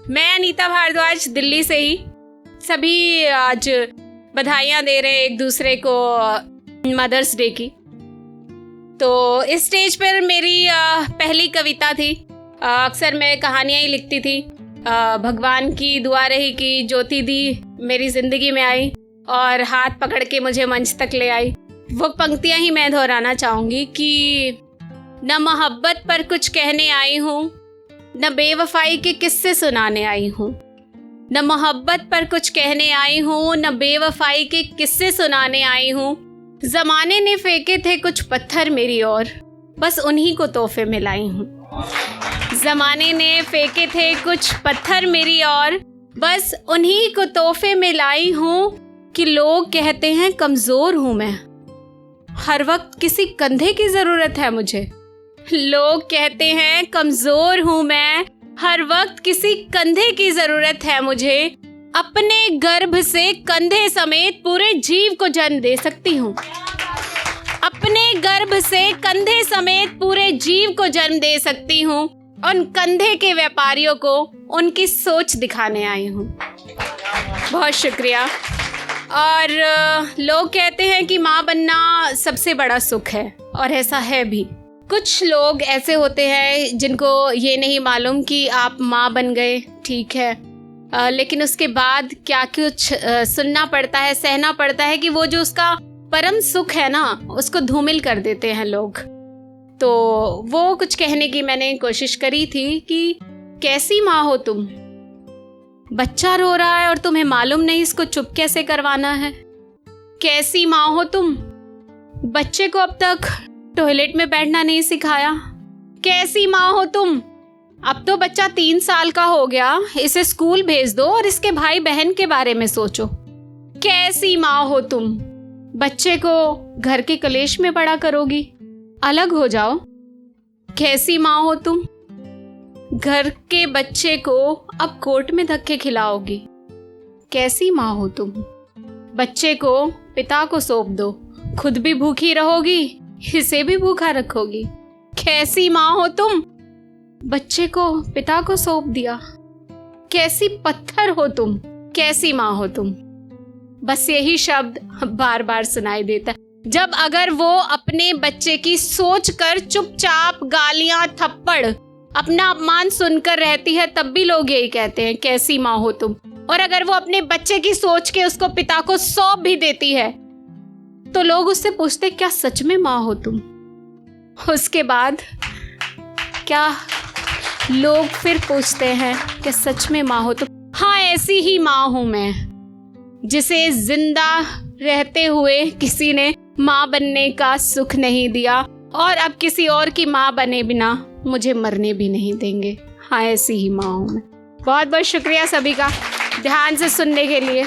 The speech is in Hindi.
मैं अनीता भारद्वाज दिल्ली से ही। सभी आज बधाइयाँ दे रहे हैं एक दूसरे को मदर्स डे की। तो इस स्टेज पर मेरी पहली कविता थी। अक्सर मैं कहानियाँ ही लिखती थी। भगवान की दुआ रही कि ज्योति दी मेरी ज़िंदगी में आई और हाथ पकड़ के मुझे मंच तक ले आई। वो पंक्तियाँ ही मैं दोहराना चाहूँगी कि न मोहब्बत पर कुछ कहने आई हूँ, न बेवफाई के किस्से सुनाने आई हूँ। न मोहब्बत पर कुछ कहने आई हूँ, न बेवफाई के किस्से सुनाने आई हूँ। ज़माने ने फेंके थे कुछ पत्थर मेरी ओर, बस उन्हीं को तोहफे में लाई हूँ। ज़माने ने फेंके थे कुछ पत्थर मेरी ओर, बस उन्हीं को तोहफे में लाई हूँ। कि लोग कहते हैं कमज़ोर हूँ मैं, हर वक्त किसी कंधे की ज़रूरत है मुझे। लोग कहते हैं कमज़ोर हूँ मैं, हर वक्त किसी कंधे की ज़रूरत है मुझे। अपने गर्भ से कंधे समेत पूरे जीव को जन्म दे सकती हूँ। अपने गर्भ से कंधे समेत पूरे जीव को जन्म दे सकती हूँ। उन कंधे के व्यापारियों को उनकी सोच दिखाने आई हूँ। बहुत शुक्रिया। और लोग कहते हैं कि माँ बनना सबसे बड़ा सुख है, और ऐसा है भी। कुछ लोग ऐसे होते हैं जिनको ये नहीं मालूम कि आप माँ बन गए, ठीक है, लेकिन उसके बाद क्या कुछ सुनना पड़ता है, सहना पड़ता है कि वो जो उसका परम सुख है ना, उसको धूमिल कर देते हैं लोग। तो वो कुछ कहने की मैंने कोशिश करी थी कि कैसी माँ हो तुम, बच्चा रो रहा है और तुम्हें मालूम नहीं इसको चुप कैसे करवाना है। कैसी माँ हो तुम, बच्चे को अब तक टॉयलेट में बैठना नहीं सिखाया। कैसी माँ हो तुम, अब तो बच्चा 3 साल का हो गया, इसे स्कूल भेज दो और इसके भाई बहन के बारे में सोचो। कैसी माँ हो तुम, बच्चे को घर के कलेश में बड़ा करोगी, अलग हो जाओ। कैसी माँ हो तुम, घर के बच्चे को अब कोर्ट में धक्के खिलाओगी। कैसी माँ हो तुम, बच्चे को पिता को सौंप दो, खुद भी भूखी रहोगी, इसे भी भूखा रखोगी। कैसी माँ हो तुम, बच्चे को पिता को सौंप दिया। कैसी पत्थर हो तुम, कैसी माँ हो तुम। बस यही शब्द बार बार सुनाई देता जब अगर वो अपने बच्चे की सोच कर चुपचाप गालियां थप्पड़ अपना अपमान सुनकर रहती है, तब भी लोग यही कहते हैं कैसी माँ हो तुम। और अगर वो अपने बच्चे की सोच के उसको पिता को सौंप भी देती है तो लोग उससे पूछते क्या सच में माँ हो तुम। उसके बाद क्या लोग फिर पूछते हैं कि सच में माँ हो तुम। हाँ, ऐसी ही माँ हूं मैं, जिसे जिंदा रहते हुए किसी ने माँ बनने का सुख नहीं दिया और अब किसी और की माँ बने बिना मुझे मरने भी नहीं देंगे। हाँ, ऐसी ही माँ हूँ मैं। बहुत बहुत शुक्रिया सभी का ध्यान से सुनने के लिए।